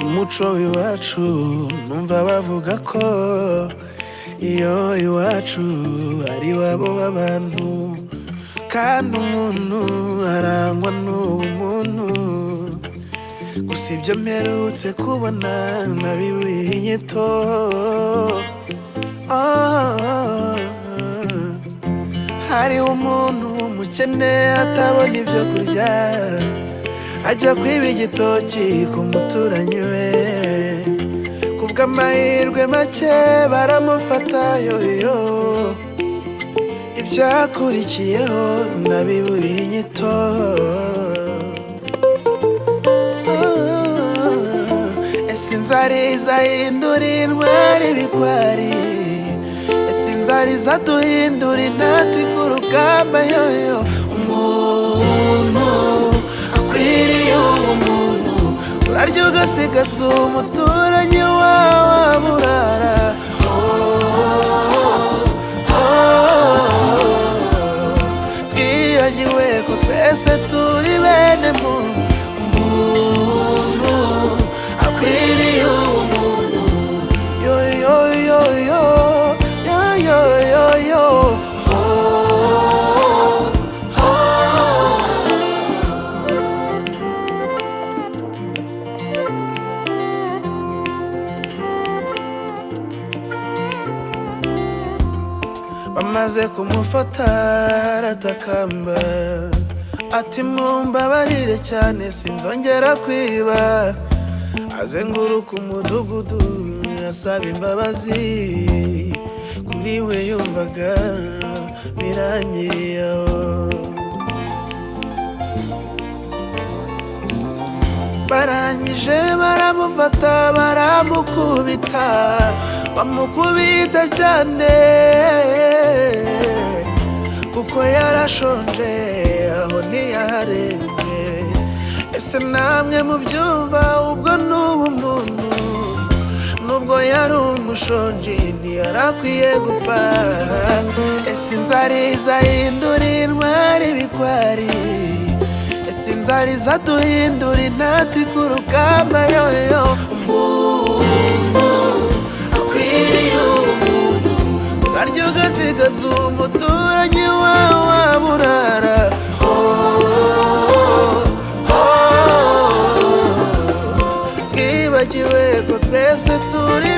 umuco w'iwacu numva bavuga ko iyo iwacu ari wabo w'abantu kandi umuntu arangwa n'ubumuntu gusa ibyo mperutse kubona nabiburiye inyito hari umuntu umukene atabona ibyo kurya ajya kwiba igitoki ku muturanyi we kubw'amahirwe make baramufata yoyo ibyakurikiyeho nabiburiye inyito ese inzara izahindura intwari ibigwari ese inzara izaduhindura intati ku rugamba yoyo umuntu akwiriye umuntu urarya ugasigaza umuturanyi wawe aburara twibagiwe ko twese turi bene umuntu akwiriye umuntu yo yo yo yo yo yo yo yo bamaze kumufata aratakamba ati mumbabarire cyane sinzongera kwiba azenguruka umudugudu asaba imbabazi kuri we yumvaga birangiriye aho barangije baramufata baramukubita bamukubita cyane kuko yarashonje aho ntiyaharenze ese namwe mubyumva ubwo n'ubu muntu nubwo yari umushonji ntiyarakwiye gupfa ese inzara izahindura intwari ibigwari ese inzara izaduhindura intati ku rugamba yoyo umuntu akwiriye umuntu urarya ugasigaza umuturanyi wawe aburara twibagiwe ko twese turi